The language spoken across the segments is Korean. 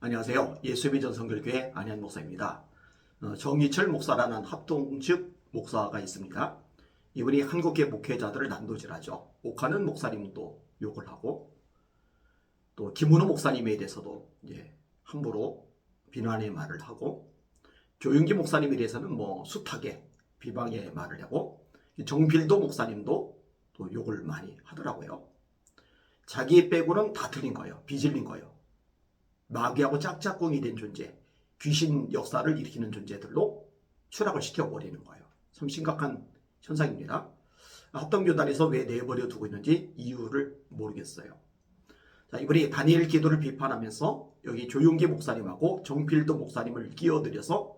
안녕하세요. 예수비전 성결교회 안현 목사입니다. 정희철 목사라는 합동측 목사가 있습니다. 이분이 한국계 목회자들을 난도질하죠. 옥하는 목사님도 욕을 하고 또 김은호 목사님에 대해서도 함부로 비난의 말을 하고 조윤기 목사님에 대해서는 숱하게 비방의 말을 하고 정필도 목사님도 또 욕을 많이 하더라고요. 자기 빼고는 다 틀린 거예요. 비질린 거예요. 마귀하고 짝짝꿍이 된 존재, 귀신 역사를 일으키는 존재들로 추락을 시켜버리는 거예요. 참 심각한 현상입니다. 합동교단에서 왜 내버려 두고 있는지 이유를 모르겠어요. 자, 이번에 다니엘 기도를 비판하면서 여기 조용기 목사님하고 정필도 목사님을 끼어들여서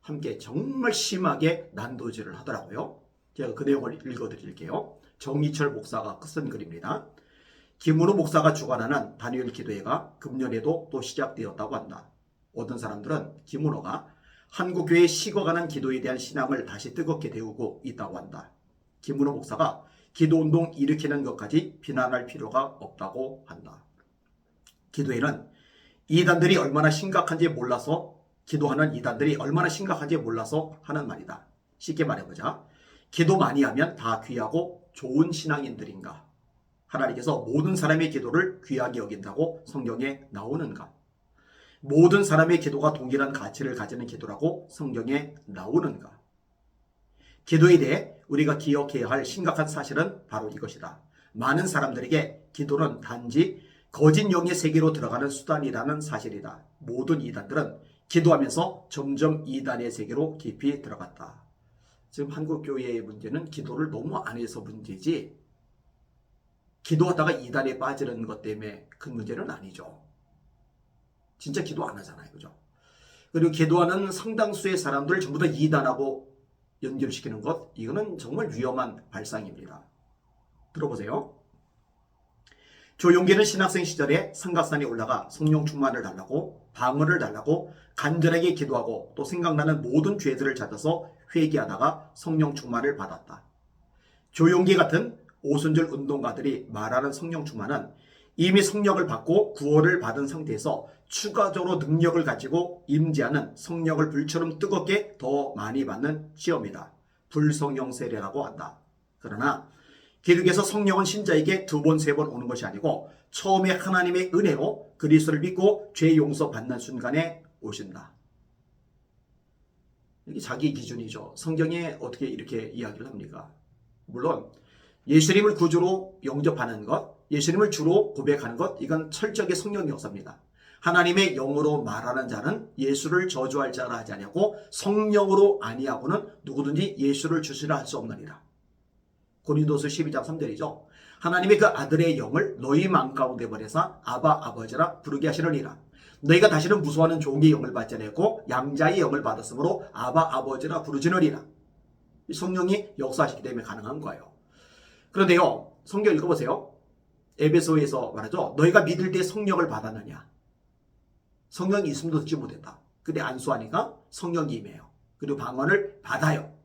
함께 정말 심하게 난도질을 하더라고요. 제가 그 내용을 읽어드릴게요. 정희철 목사가 쓴 글입니다. 김은호 목사가 주관하는 다니엘 기도회가 금년에도 또 시작되었다고 한다. 어떤 사람들은 김은호가 한국교회의 식어가는 기도에 대한 신앙을 다시 뜨겁게 데우고 있다고 한다. 김은호 목사가 기도운동 일으키는 것까지 비난할 필요가 없다고 한다. 기도회는 이단들이 얼마나 심각한지 몰라서 기도하는 이단들이 얼마나 심각한지 몰라서 하는 말이다. 쉽게 말해보자. 기도 많이 하면 다 귀하고 좋은 신앙인들인가? 하나님께서 모든 사람의 기도를 귀하게 여긴다고 성경에 나오는가? 모든 사람의 기도가 동일한 가치를 가지는 기도라고 성경에 나오는가? 기도에 대해 우리가 기억해야 할 심각한 사실은 바로 이것이다. 많은 사람들에게 기도는 단지 거짓 영의 세계로 들어가는 수단이라는 사실이다. 모든 이단들은 기도하면서 점점 이단의 세계로 깊이 들어갔다. 지금 한국교회의 문제는 기도를 너무 안 해서 문제지 기도하다가 이단에 빠지는 것 때문에 그 문제는 아니죠. 진짜 기도 안 하잖아요. 그죠? 그리고 기도하는 상당수의 사람들 전부 다 이단하고 연결시키는 것, 이거는 정말 위험한 발상입니다. 들어보세요. 조용기는 신학생 시절에 삼각산에 올라가 성령 충만을 달라고 방언을 달라고 간절하게 기도하고 또 생각나는 모든 죄들을 찾아서 회개하다가 성령 충만을 받았다. 조용기 같은 오순절 운동가들이 말하는 성령 충만은 이미 성령을 받고 구원을 받은 상태에서 추가적으로 능력을 가지고 임재하는 성령을 불처럼 뜨겁게 더 많이 받는 시험이다. 불성령 세례라고 한다. 그러나 기독에서 성령은 신자에게 두 번, 세 번 오는 것이 아니고 처음에 하나님의 은혜로 그리스도를 믿고 죄 용서 받는 순간에 오신다. 이게 자기 기준이죠. 성경에 어떻게 이렇게 이야기를 합니까? 물론 예수님을 구주로 영접하는 것, 예수님을 주로 고백하는 것, 이건 철저하게 성령 역사입니다. 하나님의 영으로 말하는 자는 예수를 저주할 자라 하지 아니하고 성령으로 아니하고는 누구든지 예수를 주시라 할 수 없느니라. 고린도서 12장 3절이죠. 하나님의 그 아들의 영을 너희 마음 가운데 보내사 아바 아버지라 부르게 하시느니라. 너희가 다시는 무서워하는 종의 영을 받지 않았고 양자의 영을 받았으므로 아바 아버지라 부르지느니라. 성령이 역사하시기 때문에 가능한 거예요. 그런데요, 성경 읽어보세요. 에베소에서 말하죠. 너희가 믿을 때 성령을 받았느냐? 성령이 있음도 듣지 못했다. 근데 안수하니까 성령이 임해요. 그리고 방언을 받아요.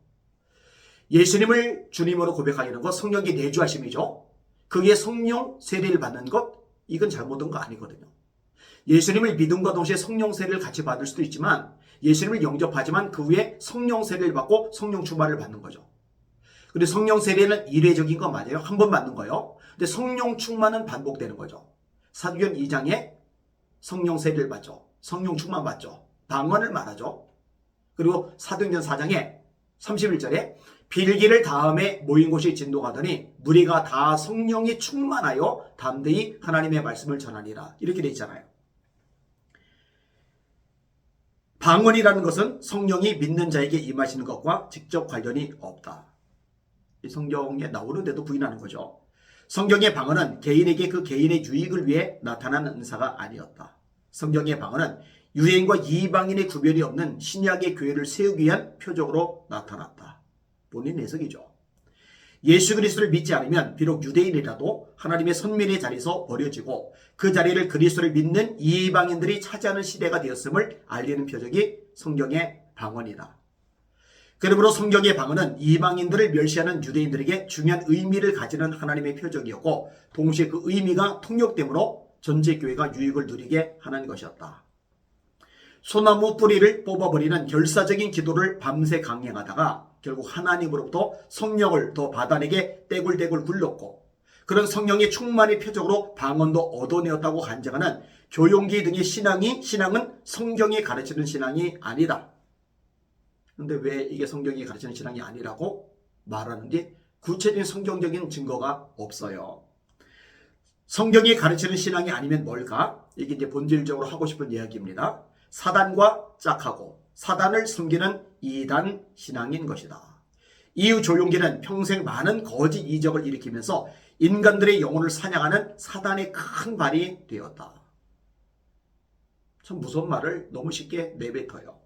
예수님을 주님으로 고백하는 것, 성령이 내주하심이죠. 그게 성령 세례를 받는 것, 이건 잘못된 거 아니거든요. 예수님을 믿음과 동시에 성령 세례를 같이 받을 수도 있지만 예수님을 영접하지만 그 후에 성령 세례를 받고 성령 충만을 받는 거죠. 근데 성령 세례는 이례적인 건 맞아요. 한 번 받는 거예요. 근데 성령 충만은 반복되는 거죠. 사도행전 2장에 성령 세례를 받죠. 성령 충만 받죠. 방언을 말하죠. 그리고 사도행전 4장에 31절에 빌기를 다음에 모인 곳이 진동하더니 무리가 다 성령이 충만하여 담대히 하나님의 말씀을 전하니라. 이렇게 돼 있잖아요. 방언이라는 것은 성령이 믿는 자에게 임하시는 것과 직접 관련이 없다. 이 성경에 나오는데도 부인하는 거죠. 성경의 방언은 개인에게 그 개인의 유익을 위해 나타나는 은사가 아니었다. 성경의 방언은 유대인과 이방인의 구별이 없는 신약의 교회를 세우기 위한 표적으로 나타났다. 본인 해석이죠. 예수 그리스도를 믿지 않으면 비록 유대인이라도 하나님의 선민의 자리에서 버려지고 그 자리를 그리스도를 믿는 이방인들이 차지하는 시대가 되었음을 알리는 표적이 성경의 방언이다. 그러므로 성경의 방언은 이방인들을 멸시하는 유대인들에게 중요한 의미를 가지는 하나님의 표적이었고 동시에 그 의미가 통역됨으로 전체 교회가 유익을 누리게 하는 것이었다. 소나무 뿌리를 뽑아버리는 결사적인 기도를 밤새 강행하다가 결국 하나님으로부터 성령을 더 받아내게 떼굴떼굴 굴렀고 그런 성령의 충만의 표적으로 방언도 얻어내었다고 간증하는 조용기 등의 신앙은 성경이 가르치는 신앙이 아니다. 그런데 왜 이게 성경이 가르치는 신앙이 아니라고 말하는지 구체적인 성경적인 증거가 없어요. 성경이 가르치는 신앙이 아니면 뭘까? 이게 이제 본질적으로 하고 싶은 이야기입니다. 사단과 짝하고 사단을 섬기는 이단 신앙인 것이다. 이후 조용기는 평생 많은 거짓 이적을 일으키면서 인간들의 영혼을 사냥하는 사단의 큰 발이 되었다. 참 무서운 말을 너무 쉽게 내뱉어요.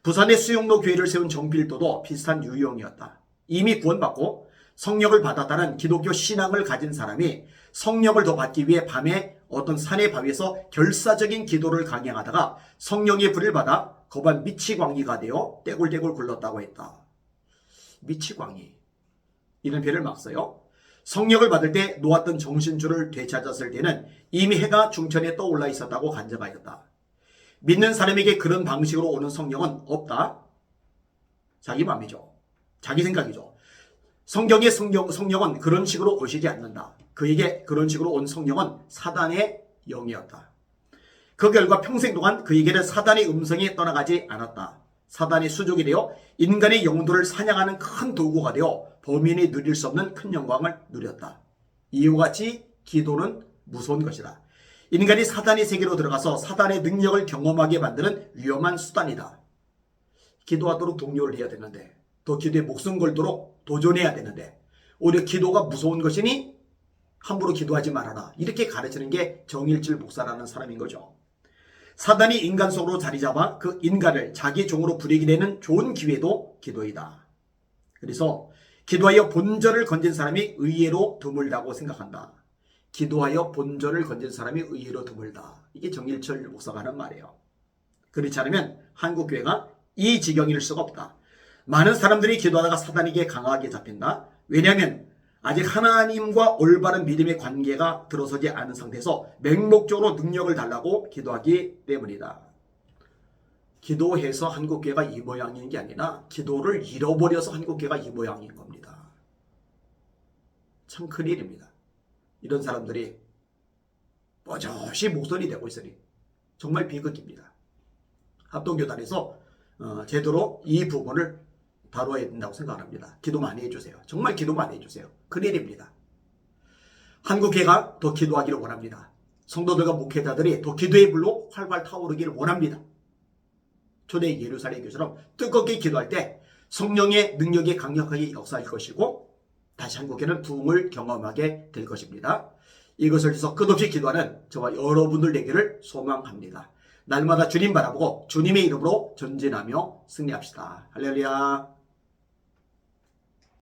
부산에 수용로 교회를 세운 정필도도 비슷한 유형이었다. 이미 구원받고 성령을 받았다는 기독교 신앙을 가진 사람이 성령을 더 받기 위해 밤에 어떤 산의 바위에서 결사적인 기도를 강행하다가 성령의 불을 받아 거반 미치광이가 되어 떼굴떼굴 굴렀다고 했다. 미치광이 이런 배를 막 써요. 성령을 받을 때 놓았던 정신줄을 되찾았을 때는 이미 해가 중천에 떠올라 있었다고 간증하였다. 믿는 사람에게 그런 방식으로 오는 성령은 없다. 자기 마음이죠. 자기 생각이죠. 성경의 성령은 그런 식으로 오시지 않는다. 그에게 그런 식으로 온 성령은 사단의 영이었다. 그 결과 평생 동안 그에게는 사단의 음성이 떠나가지 않았다. 사단의 수족이 되어 인간의 영혼들을 사냥하는 큰 도구가 되어 범인이 누릴 수 없는 큰 영광을 누렸다. 이와 같이 기도는 무서운 것이다. 인간이 사단의 세계로 들어가서 사단의 능력을 경험하게 만드는 위험한 수단이다. 기도하도록 독려를 해야 되는데 더 기도에 목숨 걸도록 도전해야 되는데 오히려 기도가 무서운 것이니 함부로 기도하지 말아라. 이렇게 가르치는 게 정일질 목사라는 사람인 거죠. 사단이 인간 속으로 자리 잡아 그 인간을 자기 종으로 부리게 되는 좋은 기회도 기도이다. 그래서 기도하여 본절을 건진 사람이 의외로 드물다고 생각한다. 기도하여 본절을 건진 사람이 의외로 드물다. 이게 정일철 목사가 하는 말이에요. 그렇지 않으면 한국교회가 이 지경일 수가 없다. 많은 사람들이 기도하다가 사단에게 강하게 잡힌다. 왜냐하면 아직 하나님과 올바른 믿음의 관계가 들어서지 않은 상태에서 맹목적으로 능력을 달라고 기도하기 때문이다. 기도해서 한국교회가 이 모양인 게 아니라 기도를 잃어버려서 한국교회가 이 모양인 겁니다. 참 큰일입니다. 이런 사람들이 버젓이 목소리 내고 있으니 정말 비극입니다. 합동교단에서 제대로 이 부분을 다뤄야 된다고 생각합니다. 기도 많이 해주세요. 정말 기도 많이 해주세요. 큰일입니다. 한국교회가 더 기도하기를 원합니다. 성도들과 목회자들이 더 기도의 불로 활활 타오르기를 원합니다. 초대 예루살렘 교회처럼 뜨겁게 기도할 때 성령의 능력이 강력하게 역사할 것이고 다시 한국교회는 부흥을 경험하게 될 것입니다. 이것을 위해서 끝없이 기도하는 저와 여러분들 되기를 소망합니다. 날마다 주님 바라보고 주님의 이름으로 전진하며 승리합시다. 할렐루야.